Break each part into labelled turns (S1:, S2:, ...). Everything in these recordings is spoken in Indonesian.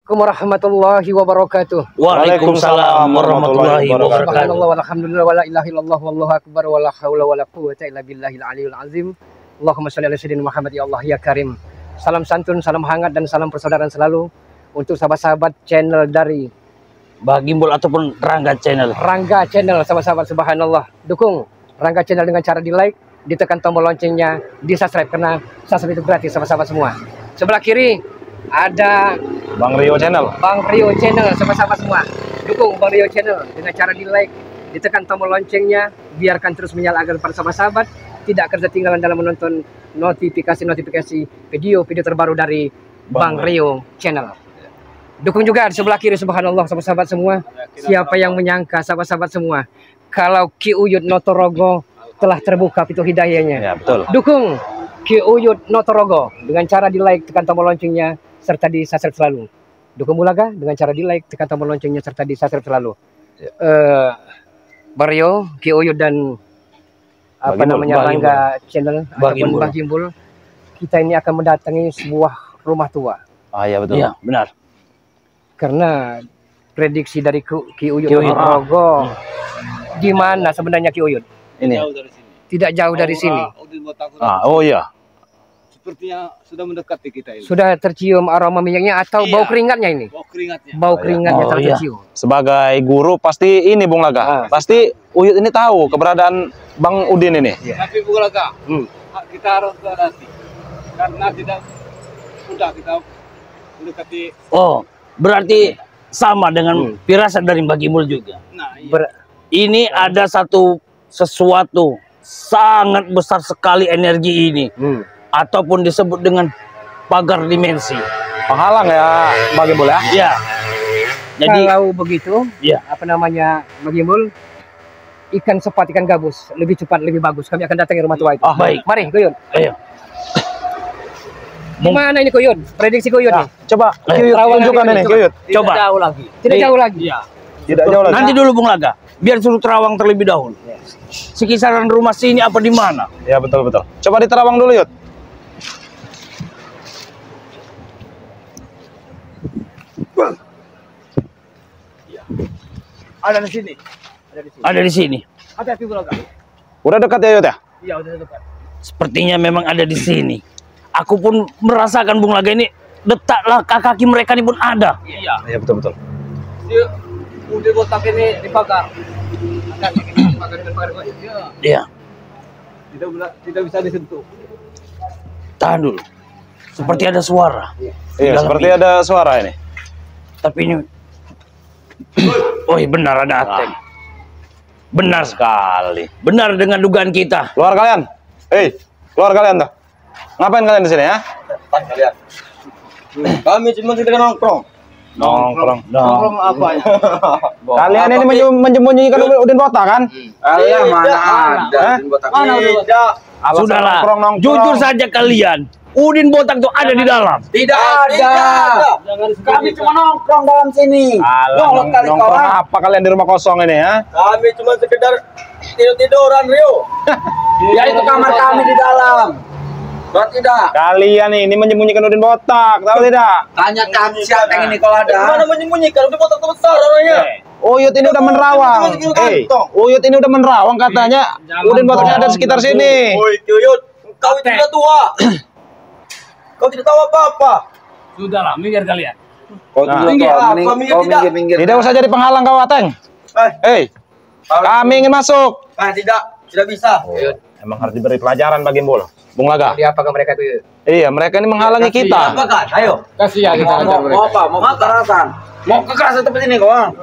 S1: Assalamualaikum warahmatullahi wabarakatuh.
S2: Waalaikumsalam warahmatullahi wabarakatuh.
S1: Subhanallah walhamdulillah wala ilaha illallah wallahu akbar wala haula wala quwwata illa billahil aliyul azim. Allahumma shalli ala sayyidina Muhammad ya Allah ya Karim. Salam santun, salam hangat dan salam persaudaraan selalu untuk sahabat-sahabat channel dari
S2: Mbah Gimbul ataupun Rangga Channel.
S1: Rangga Channel, sahabat-sahabat, subhanallah. Dukung Rangga Channel dengan cara di like, ditekan tombol loncengnya, di subscribe karena subscribe itu gratis, sahabat-sahabat semua. Sebelah kiri ada
S3: Bang Rio Channel.
S1: Bang Rio Channel, sahabat-sahabat semua. Dukung Bang Rio Channel dengan cara di like, ditekan tombol loncengnya, biarkan terus menyala agar para sahabat-sahabat tidak ketinggalan dalam menonton notifikasi video-video terbaru dari Bang Rio Channel. Dukung juga di sebelah kiri, subhanallah, sahabat-sahabat semua. Siapa yang menyangka, sahabat-sahabat semua, kalau Ki Uyut Notorogo telah terbuka pintu hidayahnya.
S3: Ya, betul.
S1: Dukung Ki Uyut Notorogo dengan cara di like, tekan tombol loncengnya, serta di subscribe selalu. Dukung Bulaga dengan cara di like, tekan tombol loncengnya, serta di subscribe selalu. Bang Rio, Ki Uyut dan apa namanya Rangga Channel ataupun Mbah Gimbul, kita ini akan mendatangi sebuah rumah tua.
S3: Ah ya betul.
S2: Iya benar.
S1: Karena prediksi dari Ki Uyut Notorogo, di mana sebenarnya Ki Uyut?
S3: Ini.
S1: Tidak jauh dari sini.
S3: Oh iya.
S4: Sepertinya sudah mendekati kita ini.
S1: Sudah tercium aroma minyaknya atau bau keringatnya ini?
S4: Bau keringatnya.
S1: Bau keringatnya telah tercium.
S3: Sebagai guru pasti ini Bung Laga. Pasti Uyut ini tahu keberadaan Bang Udin ini.
S4: Tapi Bung Laga, kita harus hati karena tidak mudah kita mendekati.
S2: Oh, berarti sama dengan firasat dari Mbah Gimbul juga.
S4: Nah, iya.
S2: Ini ada sesuatu sangat besar sekali energi ini. Ataupun disebut dengan pagar dimensi.
S3: Penghalang ya Bang Gimbul ya.
S2: Iya. Jadi
S1: kalau begitu, apa namanya Bang Gimbul, ikan sepat, ikan gabus, lebih cepat, lebih bagus. Kami akan datangi rumah tua itu.
S2: Baik.
S1: Mari, Kuyun.
S2: Ayo.
S1: Gimana ini Kuyun? Prediksi Kuyun nih.
S3: Coba Uyut tunjukkan ini Uyut.
S2: Coba.
S4: Tidak jauh lagi.
S1: Tidak jauh lagi.
S4: Iya.
S3: Tidak jauh lagi.
S2: Nanti dulu Bung Laga, biar suruh terawang terlebih dahulu. Sekisaran rumah sini apa di mana?
S3: Ya betul betul. Coba di Terawang dulu Yud.
S4: Ada di sini.
S2: Ada di sini.
S4: Hati-hati Bung Laga.
S3: Udah dekat ya Yud ya?
S4: Iya, udah dekat.
S2: Sepertinya memang ada di sini. Aku pun merasakan Bung Laga ini, detak kaki mereka ini pun ada.
S4: Iya.
S3: Iya betul betul.
S4: Dia udah botak ini dibakar. Akan dibakar dengan pagar goyang.
S2: Iya.
S4: Tidak bisa disentuh.
S2: Tahan dulu. Seperti ada suara.
S3: Iya seperti ada suara ini.
S2: Tapi ini, oh benar ada Ateng. Benar sekali. Benar dengan dugaan kita.
S3: Keluar kalian. Keluar kalian tuh. Ngapain kalian di sini ya?
S4: Kalian. Kami cuma sedang nongkrong.
S3: Nongkrong.
S4: Nongkrong apa ya?
S3: Kalian ini menyembunyikan Udin Botak kan?
S4: Alah, mana ada. Mana udah?
S2: Sudahlah.
S3: Nongkrong.
S2: Jujur saja kalian. Udin Botak tuh ada di dalam.
S4: Tidak ada. Kami cuma nongkrong dalam sini.
S3: Nongkrong apa kalian di rumah kosong ini ya?
S4: Kami cuma sekedar tidur-tiduran Rio. Ya itu kamar kami di dalam. Betul tidak?
S3: Kalian ini menyembunyikan Udin Botak, tahu tidak?
S4: Tanya kami siapa yang ini kalau ada. Mana menyembunyikan? Udin Botak besar orangnya.
S3: Uyut ini udah menerawang. Uyut ini udah menerawang katanya. Udin Botaknya ada di sekitar sini.
S4: Woi, Uyut, kau itu sudah tua. Kau tidak tahu apa-apa. Sudahlah, minggir kalian.
S3: Minggir. Tidak usah jadi penghalang kau, Ateng. Kami ingin masuk.
S4: Tidak bisa.
S3: Emang harus diberi pelajaran bagi Gimbul. Bung Laga.
S1: Apakah mereka itu?
S3: Iya, mereka ini menghalangi kita.
S4: Ayo. Kasih ya kita ajar mereka. Mau apa? Mau kekerasan. Mau kekerasan seperti ini, kawan.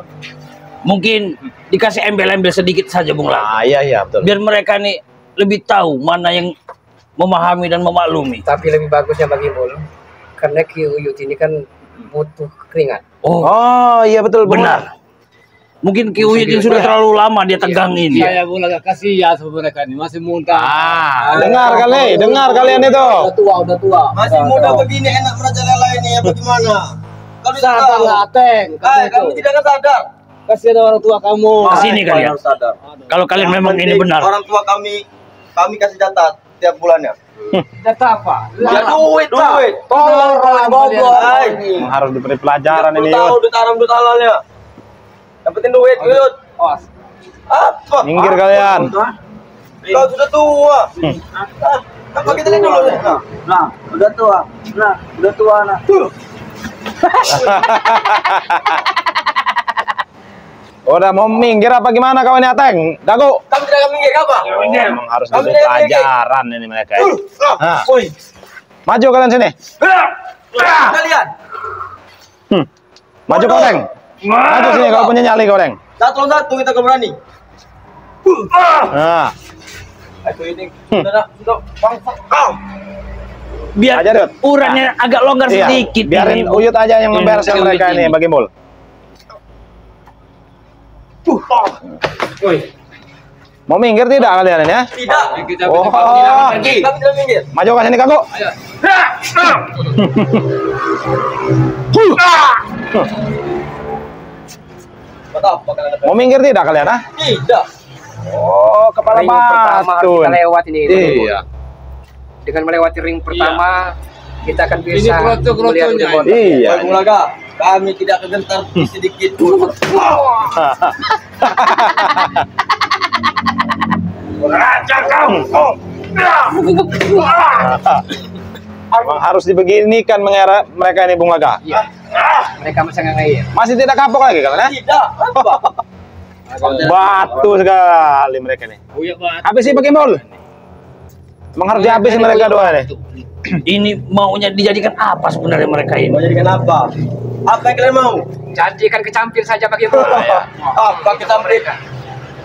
S2: Mungkin dikasih embel-embel sedikit saja Bung Laga.
S3: Iya, betul.
S2: Biar mereka nih lebih tahu mana yang memahami dan memaklumi.
S1: Tapi lebih bagusnya Bang Gimbul, karena Ki Uyut ini kan butuh keringat.
S2: Oh
S3: iya betul
S2: benar. Mungkin Ki Uyut ini sudah terlalu lama dia tegang ini.
S4: Saya Bung Laga kasih ya sama mereka ini masih muda.
S3: Dengar kalian itu.
S4: Udah tua. Masih muda begini enak merajalela ini ya bagaimana? Kalau sadar lah, Ateng. Kamu tidak akan sadar. Kasihan orang tua kamu.
S2: Kesini kalian.
S4: Sadar.
S2: Kalau kalian memang ini benar.
S4: Orang tua kami kasih data tiap bulannya.
S1: Data apa?
S4: Ya duit. Tolong goblok.
S3: Harus diberi pelajaran ini,
S4: tahu
S3: Yud.
S4: duit haram duit halalnya. Dapetin duit, Yud.
S1: Awas.
S4: Apa?
S3: Minggir kalian.
S4: Kau sudah tua. Apa kita lihat dulu? Nah, udah tua. Nah.
S3: Udah mau minggir apa gimana kawan Ateng? Dago.
S4: Kamu tidak akan minggir apa?
S3: Emang harus diberi pelajaran ini mereka. Nah.
S4: Woi.
S3: Maju kalian sini.
S4: Kalian.
S3: Maju kau, Teng. Maju sini kalau punya nyali kau, Teng.
S4: Satu lawan satu kita kau berani.
S3: Nah.
S4: Ayo ini sudah bangsa.
S2: Biar
S3: Aja, Dut.
S2: urannya agak longgar
S3: Iya,
S2: sedikit.
S3: biarin
S2: ini.
S3: Uyut aja yang membereskan
S2: Uyut
S3: mereka ini, Bagi Mul. Mau minggir tidak kalian ini ya?
S4: Tidak.
S3: Oh,
S4: Kami tidak minggir.
S3: maju ke sini Kanggo.
S4: Apa kalian?
S3: Mau minggir tidak kalian ah?
S4: Tidak.
S3: Oh, kepala
S1: Ring pertama harus
S3: batu.
S1: kita lewat ini.
S3: Iya.
S1: Dengan melewati ring pertama, kita akan bisa melihat Udon.
S3: Iya.
S4: Bung Laga, kami tidak kegentar sedikit pun.
S3: Emang harus dibeginikan mengira mereka ini Bung Laga.
S1: Iya. Mereka masih ngair.
S3: Masih tidak kapok lagi kalian ya?
S4: Tidak. Apa?
S3: Batu sekali mereka nih. Habis sih Bagi Mul. Emang harus dihabisin mereka dua nih.
S2: Ini maunya dijadikan apa sebenarnya mereka
S4: Mau
S2: ini?
S4: jadikan apa? Apa yang kalian mau?
S1: Jadikan kecampir saja bagaimana?
S4: Apa kita mereka?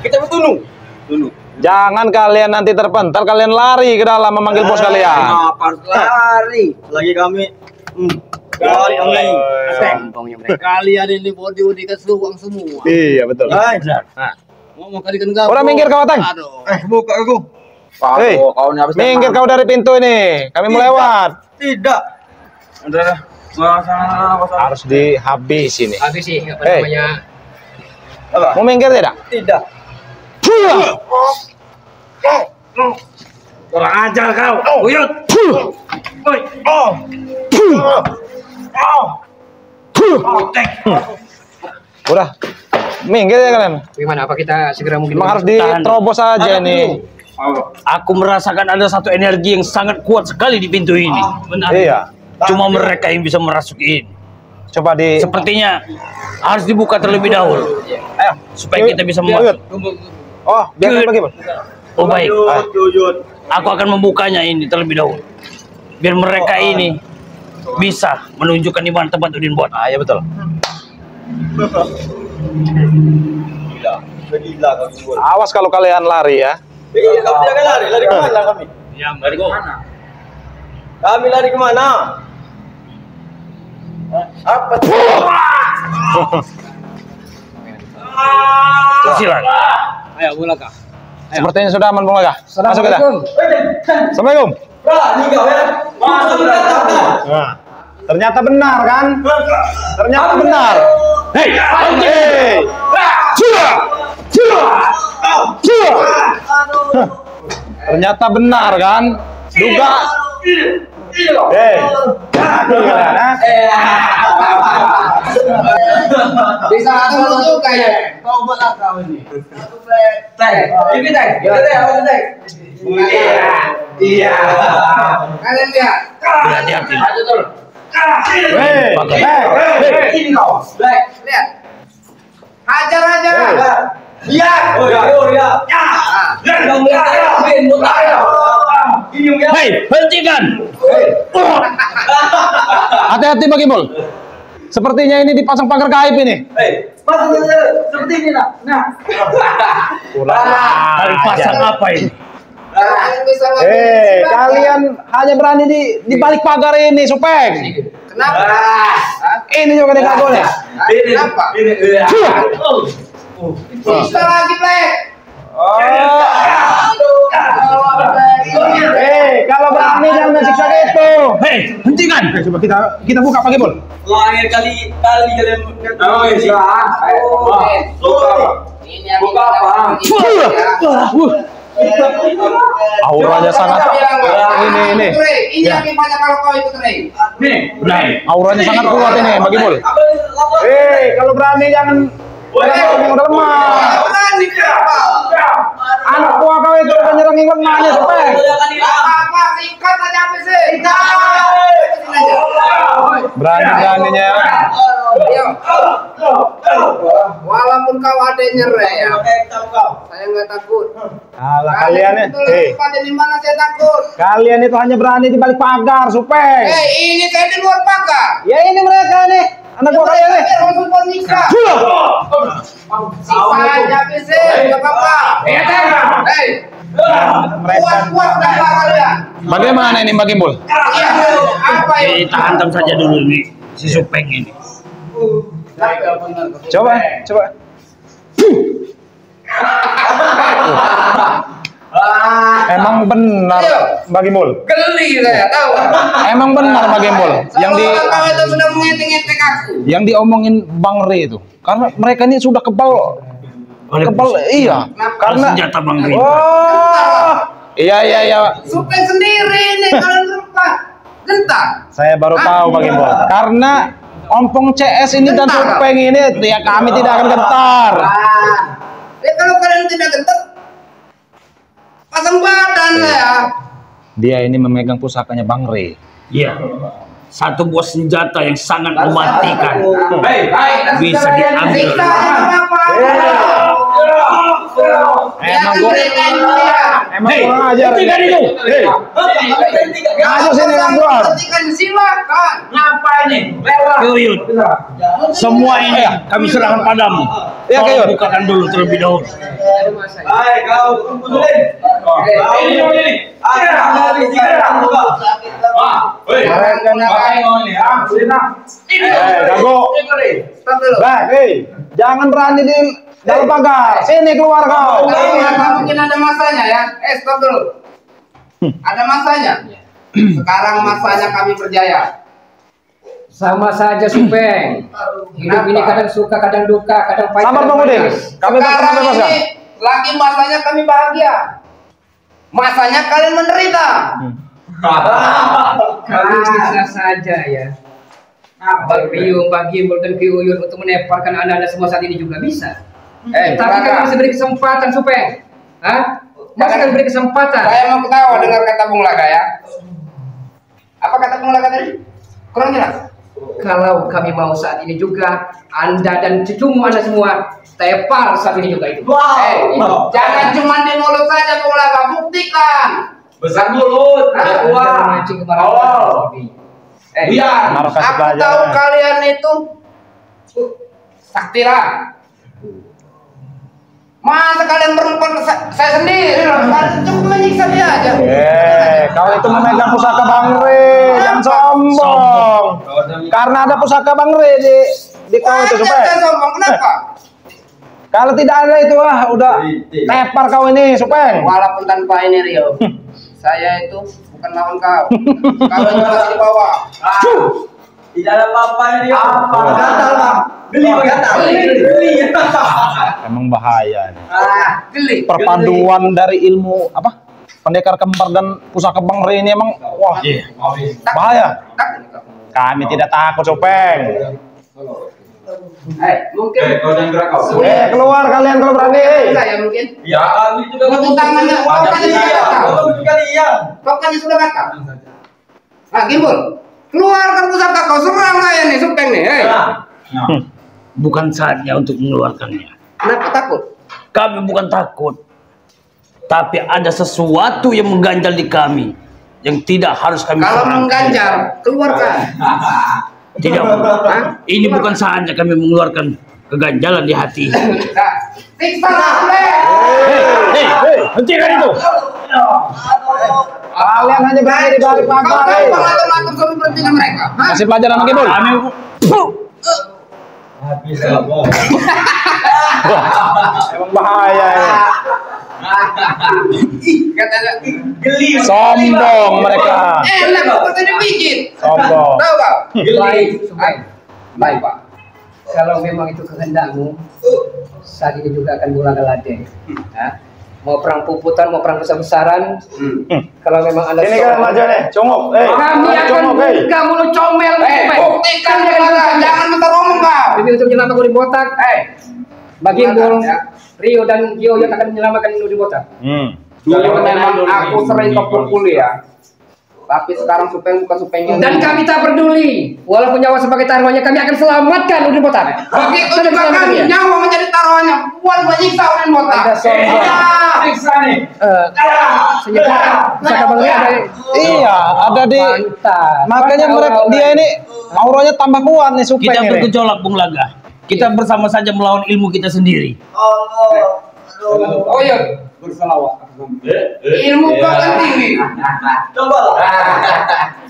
S4: Kita bertunu. Tunu.
S3: Jangan kalian nanti terpental, kalian lari ke dalam memanggil bos kalian.
S4: Apa lari? Lagi kami. Lari kami.
S1: Sombongnya mereka.
S5: Kalian ini body dikasih uang semua.
S3: Iya betul.
S4: Hai.
S5: Mau kalian gabung.
S3: Udah minggir kau, Teng.
S5: Aduh.
S4: Buka aku.
S3: Hei, minggir kau dari pintu ini. Kami mau lewat.
S4: Tidak. Udah.
S3: Harus dihabisin nih.
S1: Habis sih apa
S3: Hey.
S1: namanya?
S4: Apa?
S3: Mau minggir tidak?
S4: Tidak.
S2: Kurang ajar kau, Uyut. Woi.
S3: Udah. Minggir ya kalian.
S1: Bagaimana? Apa kita segera mungkin?
S3: Emang harus diterobos aja nih.
S2: Aku merasakan ada satu energi yang sangat kuat sekali di pintu ini. Benar.
S3: Iya.
S2: Cuma mereka yang bisa merasuki ini.
S3: Coba di
S2: Sepertinya harus dibuka terlebih dahulu.
S3: ayo
S2: Supaya kita bisa
S3: Uyut.
S2: masuk.
S3: Oh, biarkan Bagi Mul.
S2: Oh baik.
S4: Yud.
S2: Aku akan membukanya ini terlebih dahulu. Biar mereka ini bisa menunjukkan di mana tempat Udin buat.
S3: Ah, iya betul.
S4: Gila. Gila kami buat.
S3: Awas kalau kalian lari ya.
S4: Iya, kami tidak akan lari. Lari kemana kami?
S2: Ya, mari go.
S4: Kami lari kemana? Apa?
S2: Silakan.
S5: Ayo, Bulaka.
S3: Sepertinya sudah aman Bung Laga. Masuk kita. Assalamualaikum.
S4: Berani kau ya? Masuk datang.
S3: Nah, ternyata benar kan? Ternyata benar.
S2: Hei,
S3: Hei. Ternyata benar kan? Duga. Hei.
S1: Bisa aku juga ya.
S5: Kau belah kau ini.
S4: Ini teh. Kita teh apa teh?
S1: Iya. Kalian lihat.
S2: berhati-hati.
S3: Hei.
S4: Ini kau.
S1: Lihat. Hajar aja.
S4: Iya. Oh ya. Yang lihat muta ya. Ini ya.
S2: Hei, hentikan.
S3: Hati-hati Bagi Mul. Sepertinya ini dipasang pagar gaib ini.
S4: Masuk seperti ini nak. Nah.
S2: Kali pasang apa ini?
S1: Kalian bisa
S3: Hei, kalian hanya berani di balik pagar ini, Supeng.
S1: Kenapa?
S3: Ini juga nih kagolnya.
S1: Kenapa? Bisa lagi, Black.
S3: Hei, kalau berani jangan siksa gitu.
S2: Hei, hentikan.
S3: Coba kita buka Bagi Mul.
S4: Lahir kali kalian.
S1: Ini yang
S4: Buka apa?
S3: Auranya sangat ini.
S4: Ini yang gimana kalau kau ikut Rey?
S3: Auranya sangat kuat ini Bang Gimul. Kalau berani jangan udah lemah. Anak buah kau itu udah nyerangin lemahnya sampai.
S4: Apa sikat aja apa sih?
S3: Berani-beraninya.
S4: Walaupun kau ada yang nyerah ya, saya nggak takut.
S3: Alah kalian ya.
S4: Di mana saya takut?
S3: Kalian itu hanya berani di balik pagar, Supeng.
S4: Ini saya di luar pagar.
S3: Ya ini mereka nih. Anak buah kalian nih.
S4: Rasul penyiksa. Siksa aja bisa, nggak apa-apa.
S3: Mereka
S4: Kuat dah kalian.
S3: bagaimana ini Bang Gimul?
S4: Apa ini?
S2: Kita hantam saja dulu nih si Supeng ini.
S3: Coba. Emang benar Bang Gimul.
S4: Geli saya tahu.
S3: Emang benar Bang Gimul.
S4: Kau itu sudah mengetek-ngetek aku.
S3: Yang diomongin Bang Re itu. Karena mereka ini sudah kebal. Iya. Karena
S2: senjata Bang Re.
S3: oh. Iya.
S4: Supeng sendiri ini kalian lupa. Gentar.
S3: Saya baru tahu Bang Gimul. Karena ompong CS ini dan Supeng ini ya kami tidak akan gentar.
S4: Kalau kalian tidak gentar, pasang badan lah ya.
S3: Dia ini memegang pusakanya Bang Re.
S2: Iya. Satu buah senjata yang sangat mematikan. Bisa diambil.
S3: Emang kurang ajar. Masuk sini Bang Bro.
S4: Silakan.
S5: Ngapain nih?
S2: Kuyut. Semua ini kami serahkan padamu.
S3: Ya,
S2: Tolong
S3: Kuyut.
S2: bukakan dulu terlebih dahulu.
S5: Hai, kau kumpulin. Ini.
S3: Gago. Jangan berani di dalam pagar. Sini keluar kau.
S4: Mungkin ada masanya ya. Stop dulu. Ada masanya. Sekarang masanya kami berjaya.
S1: Sama saja Supeng. Hidup ini kadang suka, kadang duka, kadang pahit.
S3: Sabar
S1: kadang
S3: Bang Udin.
S1: manis.
S3: Kami tak pernah
S4: Sekarang
S3: bebas.
S4: ini lagi masanya kami bahagia. Masanya kalian menderita.
S1: Kami bisa saja ya. Bang Biung, Bang Gimul, dan Ki Uyun untuk meneparkan anda-anda semua saat ini juga bisa. Tapi kami masih beri kesempatan Supeng. Hah? Masih kami beri kesempatan.
S4: Saya mau ketawa dengar kata Bung Laga ya. Apa kata Bung Laga tadi? Kurang jelas.
S1: Kalau kami mau saat ini juga, anda dan cucumu anda semua tepar saat ini juga itu.
S4: Jangan cuma di mulut saja Bung Laga, buktikan.
S5: Besar mulut.
S1: Jangan mancing kemarahan.
S4: Biar
S3: Naruh kasih
S4: aku
S3: pelajaran.
S4: tahu kalian itu saktira. Masa kalian berempat saya sendiri loh. Kalian cukup menyiksa dia aja.
S3: Kau itu memegang pusaka Bang Re. Jangan sombong. Karena ada pusaka Bang Re di kau itu
S4: Saya
S3: Supeng.
S4: sombong, kenapa?
S3: Kalau tidak ada itu udah tepar kau ini Supeng.
S4: Walaupun tanpa ini Rio, saya itu bukan lawan kau. Kau itu masih di bawah.
S5: Tidak ada apa-apa ini.
S4: Gatal bang.
S5: Geli gatal. Geli.
S3: Emang bahaya nih.
S4: Geli.
S3: Perpaduan dari ilmu apa? Pendekar kembar dan pusaka Bang Re ini emang wah bahaya. Kami tidak takut Supeng.
S4: Mungkin.
S5: Kau jangan gerak kau.
S3: Keluar kalian kalau berani.
S4: Saya mungkin.
S5: Ya, kami juga
S4: Tepuk tangannya. Kau kan sudah gatal.
S5: kalian.
S4: Kau kan sudah gatal. Nah, Gimbul. Keluarkan pusaka kau, serang saya nih Supeng nih.
S2: Bukan saatnya untuk mengeluarkannya.
S4: Kenapa takut?
S2: Kami bukan takut, tapi ada sesuatu yang mengganjal di kami yang tidak harus kami
S4: Kalau
S2: serahkan.
S4: mengganjal, keluarkan.
S2: Tidak, ini bukan saatnya kami mengeluarkan keganjalan di hati.
S4: Siksa.
S3: Hentikan itu. Kalian hanya berani di balik
S4: Kau
S3: pagar.
S4: kan pengatur-atur suami berhenti dengan mereka. Hah?
S3: Kasih pelajaran lagi Bol. Emang bahaya ini.
S4: Katanya
S5: Geli.
S3: Sombong mereka.
S4: enak kok katanya dipijit.
S3: Sombong.
S4: Tahu Pak?
S1: Baik, Supeng.
S4: Baik Pak.
S1: Kalau memang itu kehendakmu, saat ini juga akan mulai ladeng. mau perang puputan, mau perang besar-besaran. Kalau memang Anda
S3: Ini kan maju nih, congok.
S1: kami akan
S3: congok,
S1: buka mulut comel.
S4: Buktikan jangan minta ngomong kau.
S1: Demi untuk menyelamatkan Udi Botak. Bagi Bung Rio dan Gio yang akan menyelamatkan Udi Botak.
S4: Dulu memang aku sering kepukul ya. Tapi sekarang Supeng bukan Supeng.
S1: Dan kami tak peduli, walaupun nyawa sebagai taruhannya, kami akan selamatkan Udi Botak.
S4: Begitu
S1: Kami
S4: juga
S1: selamatkan
S4: kami
S1: dia.
S4: nyawa menjadi taruhannya. Buat menyiksa Uden Botak.
S1: Anda sombong.
S5: Siksa nih.
S1: Senjata pusaka Bang Rio ada.
S3: Iya, ada di.
S1: Mantap.
S3: Makanya mereka dia ini auranya tambah kuat nih Supeng
S2: Kita
S3: ini.
S2: bergejolak Bung Laga. Kita bersama saja melawan ilmu kita sendiri.
S4: Oh iya. Berselawat. Ilmu kau kan tinggi. Coba.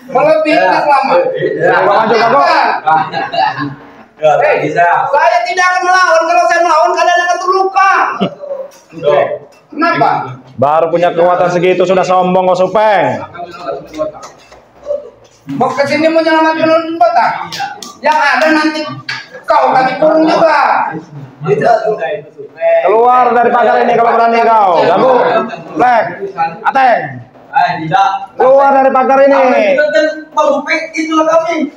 S4: Melebihi selama.
S3: Maju Kak.
S4: Saya tidak akan melawan. Kalau saya melawan kalian akan terluka. Kenapa?
S3: Baru punya kekuatan segitu sudah sombong kok Supeng.
S4: Mau kesini mau nyelamatkan Uden Botak. Yang ada nanti kau kami kurung juga.
S3: Keluar dari pagar ini kalau berani kau. Gabu. Black. Ateng.
S5: Tidak.
S3: Keluar dari pagar ini.
S5: Kalau Supeng itulah kami.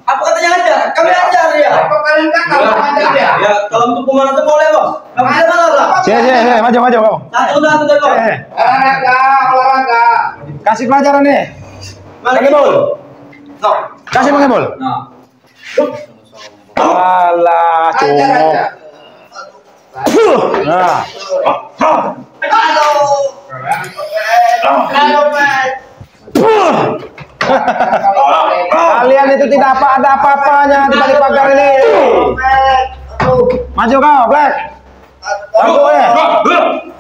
S5: Apa katanya ajar? Kami ajar ya.
S4: Apa kalian kata mau ajar dia?
S5: Ya kalau untuk pemanasan boleh bos. Kami ada lah.
S3: Sini, maju kau.
S5: Satu dari bos.
S4: Olahraga.
S3: Kasih pelajaran nih. Pakai bol. Kasih pakai bol.
S5: Nah.
S3: Alah,
S4: Ajar
S3: cungok.
S4: aja.
S3: Nah, kalian itu tidak ada apa-apanya di balik pagar ini. Maju kau, Black. Aku ya.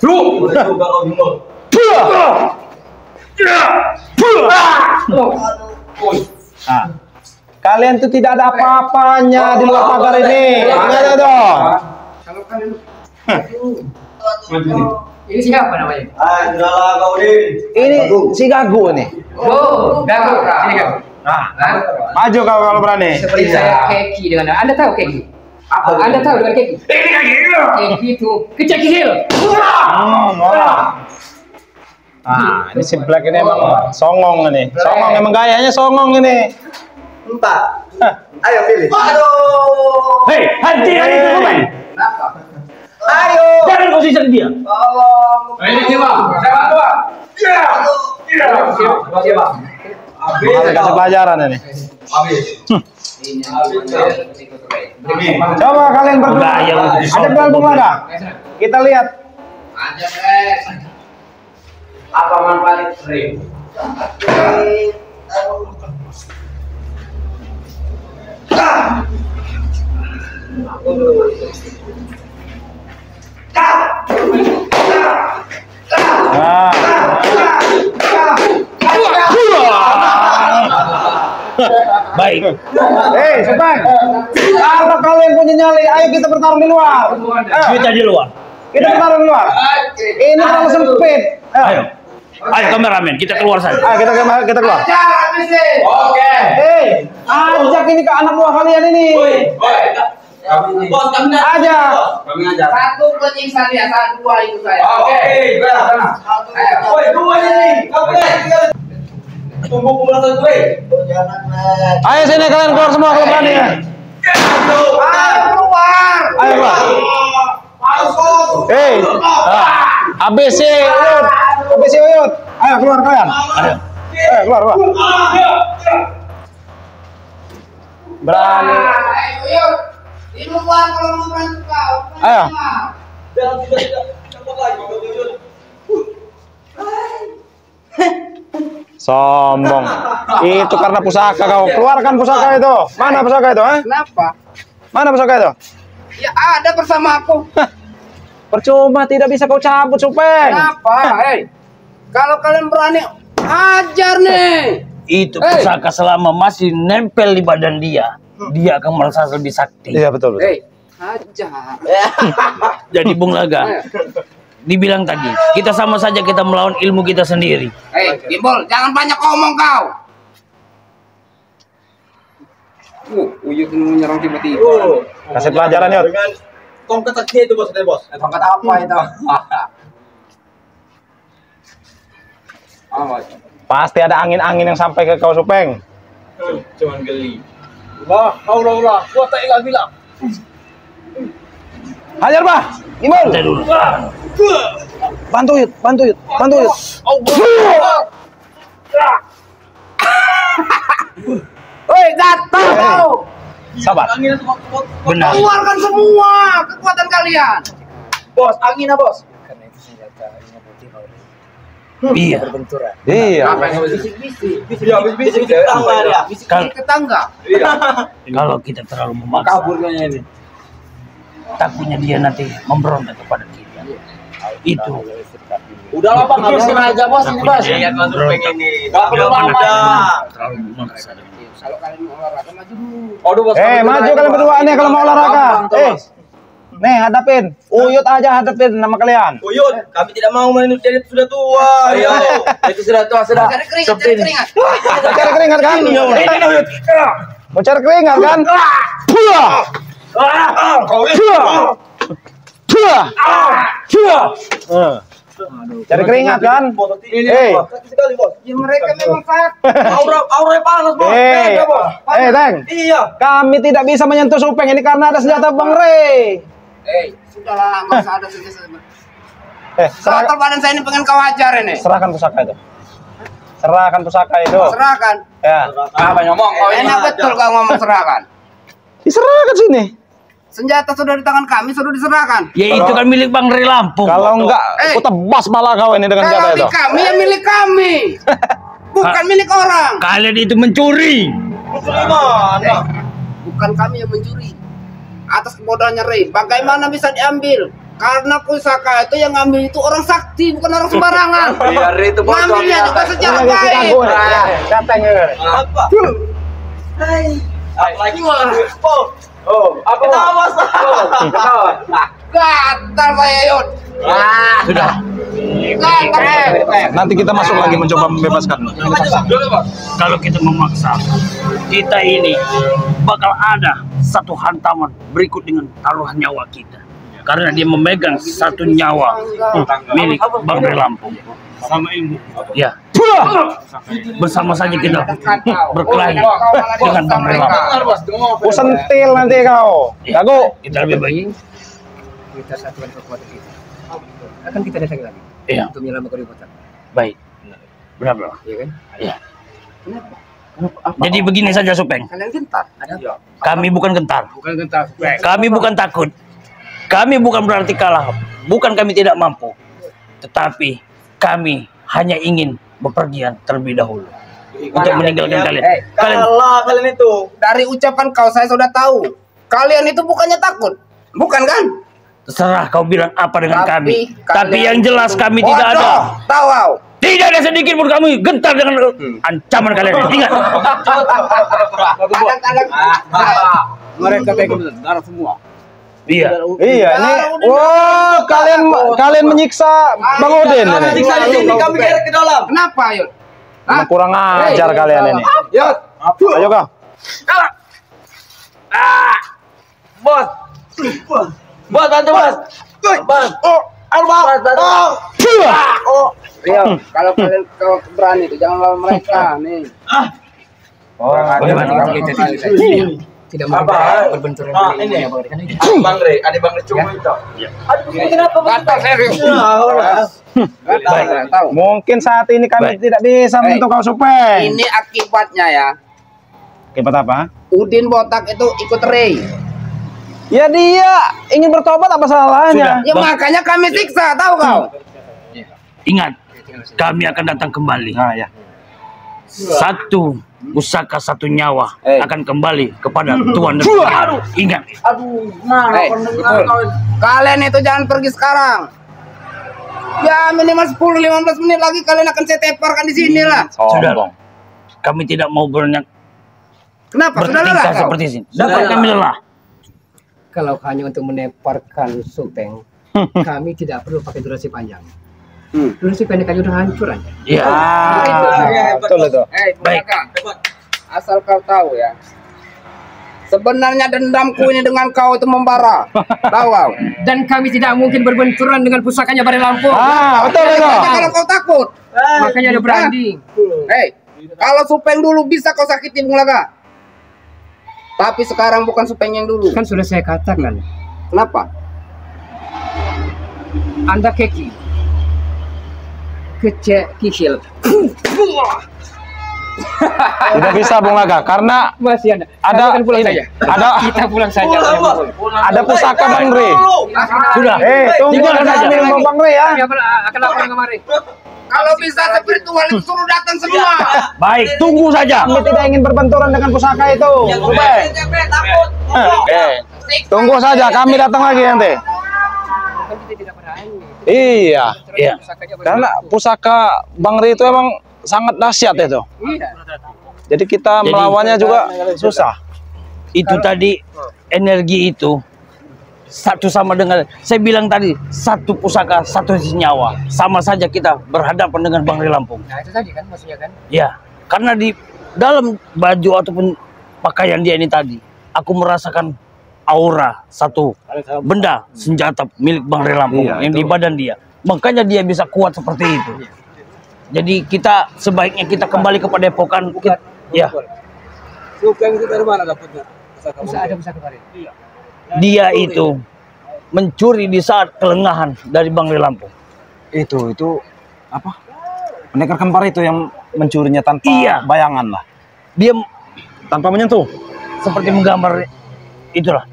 S5: Udah coba kau bingung.
S3: Nah, kalian itu tidak ada apa-apanya di luar pagar ini. Ingat dong.
S4: Kalau kalian
S1: Ini siapa namanya?
S5: Sudahlah kau Din.
S3: Ini si Gagu nih.
S1: Oh, Gago. Sini Gago.
S3: Nah, maju kau kalau berani.
S1: Seperti saya Keki dengan Anda tahu Keki? Apa? Anda tahu dengan Keki? Keki itu kecil.
S3: Nah, ini si Black ini emang songong ini. Songong emang gayanya songong ini.
S5: Empat. Ayo pilih.
S2: Hei, hentikan itu Supeng.
S5: Ayo.
S2: Jangan kau sisir dia.
S4: ini siapa? Siapa dua?
S5: Siapa?
S3: Harus kasih pelajaran ini.
S5: Habis.
S3: Coba kalian berdua.
S2: Gaya begitu
S3: Ada duel Bung Laga. Kita lihat.
S4: Aja Brek. Apa manfaat Rim?
S3: Nah.
S2: Baik.
S3: Hei, Supeng. Kalau kalian punya nyali, ayo kita bertarung di luar.
S2: Kita di luar.
S3: Kita bertarung di luar. Ini terlalu sempit.
S2: Ayo. Ayo kameramen, kita keluar saja.
S3: Ayo kita keluar.
S4: Ajar habisin. Oke.
S3: Hei, ajak ini ke anak buah kalian ini.
S5: Bos kami
S3: Ajak.
S5: Kami ajar.
S4: Satu penyiksa dia, satu dua itu saya.
S5: Oke, sana.
S4: Ayo.
S5: Woi, dua ini. Kamu tunggu pemanasan gue.
S3: Ayo sini kalian keluar semua kalau berani ya.
S4: Ayo keluar.
S3: Ayo keluar. Hei, ABC Uyut. ABC Uyut. Ayo keluar kalian. Ayo keluar. Berani.
S4: Ayo, yuk. Di luar kalau mau bantu kau.
S3: Ayo.
S5: Tidak cepat lagi.
S3: Sombong. Itu karena pusaka kau. Keluarkan pusaka itu. Mana pusaka itu, ha?
S4: Kenapa?
S3: Mana pusaka itu?
S4: Ya ada bersama aku.
S3: Percuma tidak bisa kau cabut, Supeng.
S4: Kenapa? Hei. Kalau kalian berani ajar nih.
S2: Itu pusaka selama masih nempel di badan dia, dia akan merasa lebih sakti.
S3: Iya betul.
S4: Hei, ajar.
S2: Jadi Bung Laga, dibilang tadi, kita sama saja kita melawan ilmu kita sendiri.
S4: Hei, Gimbal, jangan banyak ngomong kau. Uyut menyerang tiba-tiba.
S3: Kasih pelajaran, Yot.
S5: Tongkat kecil itu bos, bos.
S4: Tongkat apa itu?
S3: Pasti ada angin-angin yang sampai ke kau Supeng.
S4: Cuman geli.
S5: Allah, gua tak ingat bilang.
S3: Hajar, Bah. Gimana?
S2: Saya dulu.
S3: Bantu Yud.
S1: Woi, jatuh kau.
S3: Sabar.
S2: Benar.
S1: Keluarkan semua kekuatan kalian.
S5: Bos, angin ah, Bos.
S1: Karena itu senjata ini putih kau.
S2: Iya.
S1: Berbenturan.
S3: Iya.
S1: Bisik-bisik.
S5: Iya, bisik tetangga dia.
S1: Bisik-bisik tetangga.
S2: Kalau kita terlalu memaksa,
S5: Kabur kayaknya ini.
S2: takutnya dia nanti memberontak kepada kita. Itu.
S5: Udah lah, Bang, habisin aja, Bos, ini, Bos.
S4: Lihat masuk pengen ini.
S5: Gak perlu lama ya.
S2: Terlalu memaksa.
S1: Kalau kalian mau olahraga maju dulu.
S5: Aduh, Bos.
S3: Maju kalian berdua nih kalau mau olahraga. Nih hadapin. Uyut aja hadapin nama kalian.
S4: Uyut, kami tidak mau main jadi sudah tua. Ayo. Itu sudah tua, sudah.
S1: Cari keringat, cari keringat.
S3: Cari keringat kan? Mau cari keringat kan? Buah. Cari keringat kan?
S4: Sekali, Bos.
S1: Ya mereka memang sakit.
S4: Aura panas, Bos. Beda, Bos.
S3: Teng.
S4: Iya.
S3: Kami tidak bisa menyentuh Supeng ini karena ada senjata Bang Rey.
S1: Sudahlah, nggak usah ada senjata.
S3: Serahkan,
S1: Soal badan saya ini pengen kau ajar ini.
S3: serahkan pusaka itu. Serahkan pusaka itu.
S1: Serahkan.
S3: Ya.
S5: Apa ngomong? Oh, ini
S1: Enak betul kau ngomong serahkan.
S3: Diserahkan sini.
S1: Senjata sudah di tangan kami, sudah diserahkan.
S2: Ya itu kan milik Bang Rey Lampung.
S3: Kalau enggak, aku tebas malah kau ini dengan senjata
S1: Kalau
S3: itu.
S1: di kami ya milik kami, bukan milik orang.
S2: Kalian itu mencuri.
S1: Bukan kami yang mencuri. Atas kebodohannya Rey, bagaimana bisa diambil? Karena pusaka itu yang ngambil itu orang sakti, bukan orang sembarangan.
S4: Iya, Rey itu bodoh.
S1: Ngambilnya juga secara
S3: Ini
S1: baik.
S3: kita gue. Datang ya.
S4: Apa? Apalagi apa Bos?
S1: Gatal saya Yud.
S2: Sudah.
S1: Gatal.
S3: Nanti kita masuk lagi mencoba membebaskan.
S2: Kalau kita memaksa, kita ini bakal ada satu hantaman berikut dengan taruhan nyawa kita. Karena dia memegang satu nyawa milik Bang Rey Lampung. Sama ilmu. Ya. Bersama saja kita berkelahi dengan Bang Rey Lampung.
S3: Aku sentil nanti kau. Jago.
S2: Kita lebih baik.
S1: Kita satukan kekuatan kita. Akan kita datang lagi.
S2: Iya.
S1: Untuk menyelamatkan keributan.
S2: Baik. Benar, Bro.
S1: Iya kan?
S2: Iya.
S1: Kenapa?
S2: Jadi begini saja, Supeng.
S1: Kalian gentar. Ada apa?
S2: Kami bukan gentar.
S1: Bukan gentar.
S2: Kami bukan takut. Kami bukan berarti kalah. Bukan kami tidak mampu. Tetapi kami hanya ingin bepergian terlebih dahulu. Untuk meninggalkan kalian. Kalian
S4: Kalah kalian itu.
S1: Dari ucapan kau saya sudah tahu. Kalian itu bukannya takut. Bukan kan?
S2: terserah kau bilang apa dengan kami. Tapi
S1: kalian
S2: yang jelas
S1: itu
S2: kami tidak ada.
S1: bodoh. Tahu kau?
S2: Tidak ada sedikit pun kami gentar dengan ancaman kalian. Ingat.
S1: Kadang-kadang
S5: Mereka kayak darah semua.
S2: Iya.
S3: Iya, ini kalian menyiksa Bang Odin ini.
S4: Siksa di sini kami geret ke dalam.
S1: kenapa, Yud?
S3: Emang kurang ajar kalian ini.
S5: Ya,
S3: Ayo kau.
S4: Bos. Bos bantu bos. Bos. Bos bantu.
S1: Rio, kalau kalian kau berani itu jangan lawan mereka nih.
S2: Bagaimana?
S1: Tidak mau berbenturan
S4: Ini
S1: dengan Bang Rey.
S4: Bang Rey, ada Bang Rey cuma itu. Kenapa
S1: Gatal serius.
S2: Baik.
S1: Tahu.
S3: Mungkin saat ini kami tidak bisa menyentuh kau Supeng.
S1: Ini akibatnya ya.
S3: Akibat apa?
S1: Udin botak itu ikut Rey.
S3: Ya dia ingin bertobat, apa salahnya?
S1: Ya makanya kami siksa, tahu kau?
S2: Ingat, kami akan datang kembali.
S3: Nah, ya.
S2: Satu pusaka satu nyawa akan kembali kepada Tuhan dan Tuhan. Ingat.
S1: Betul. Kalian itu jangan pergi sekarang. Ya minimal 10-15 menit lagi kalian akan saya teparkan di sini lah.
S2: Sudah, kami tidak mau banyak
S1: Kenapa? Sudah lelah
S2: bertingkah
S1: kau?
S2: seperti ini. Dapat kami lelah.
S1: Kalau hanya untuk meneparkan Supeng, kami tidak perlu pakai durasi panjang. Durasi pendek aja udah hancur aja.
S2: Iya.
S3: Betul itu.
S2: Baik.
S1: Asal kau tahu ya,
S6: Sebenarnya dendamku ini dengan kau itu membara. Tahu kau?
S1: Dan kami tidak mungkin berbenturan dengan pusakanya Bari Lampung.
S3: Betul itu.
S6: Kalau kau takut.
S1: Makanya ada berani.
S6: Hei, kalau Supeng dulu bisa kau sakiti Bung Laga. Tapi sekarang bukan Supeng yang dulu.
S1: Kan sudah saya katakan,
S6: Kenapa?
S1: Anda keki. Kecil.
S3: Tidak bisa Bung Laga karena
S1: Masih ada.
S3: ada
S1: Kami akan pulang
S3: ini,
S1: saja.
S3: ada
S1: Kita pulang saja.
S3: ada pusaka Bang Re.
S2: Sudah.
S3: Tunggu
S2: Tinggalkan
S3: saja
S2: saja.
S3: sama Bang Re ya.
S1: Kami akan lapor kemari.
S6: Kalau bisa spiritual itu suruh datang semua.
S2: Baik, tunggu saja.
S3: Kami tidak ingin berbenturan dengan pusaka itu. Supeng.
S5: Takut.
S3: Tunggu saja, kami datang lagi nanti.
S1: Kan kita tidak berani.
S3: Iya,
S2: Iya.
S1: Pusakanya Bari
S3: karena
S1: Lampung.
S3: pusaka Bang Re itu emang sangat dahsyat itu.
S1: Iya.
S3: Jadi kita
S2: Jadi-
S3: melawannya juga susah.
S2: Itu tadi energi itu satu sama dengan saya bilang tadi, satu pusaka satu nyawa, sama saja kita berhadapan dengan Bang Re Lampung.
S1: Nah itu tadi kan maksudnya kan.
S2: Ya, karena di dalam baju ataupun pakaian dia ini tadi, aku merasakan aura satu benda senjata milik Bang Re Lampung
S3: Iya,
S2: yang di badan dia. Makanya dia bisa kuat seperti itu. Jadi kita sebaiknya kita kembali ke padepokan. Ya,
S4: Supeng itu dari mana dapatnya?
S1: Bisa ada pusaka Bari.
S2: dia itu mencuri di saat kelengahan dari Bang Re Lampung.
S3: Itu apa? Pendekar kembar itu yang mencurinya tanpa
S2: Iya.
S3: bayangan lah,
S2: Dia
S3: tanpa menyentuh.
S2: seperti menggambar itulah.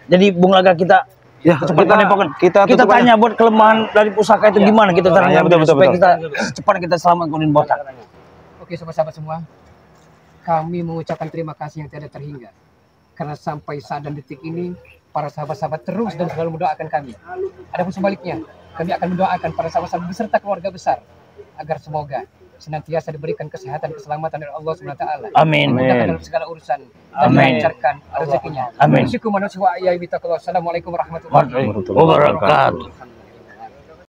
S2: Jadi Bung Laga kita
S3: Ya,
S2: cepat padepokan.
S3: kita
S2: Kita
S3: tutup
S2: tanya buat kelemahan dari pusaka itu gimana kita caranya
S3: Iya, betul, betul,
S2: supaya
S3: betul.
S2: kita cepat kita selamatkan botak.
S1: Oke sahabat-sahabat semua, kami mengucapkan terima kasih yang tiada terhingga. Karena sampai saat dan detik ini, para sahabat-sahabat terus dan selalu mendoakan kami. Adapun sebaliknya, kami akan mendoakan para sahabat-sahabat beserta keluarga besar, agar semoga senantiasa diberikan kesehatan, keselamatan dari Allah SWT.
S2: Amin.
S1: Dimudahkan dalam segala urusan, dan
S2: Amin.
S1: dilancarkan rezekinya.
S2: Amin.
S1: Assalamualaikum warahmatullahi wabarakatuh.
S2: Wabarakatuh.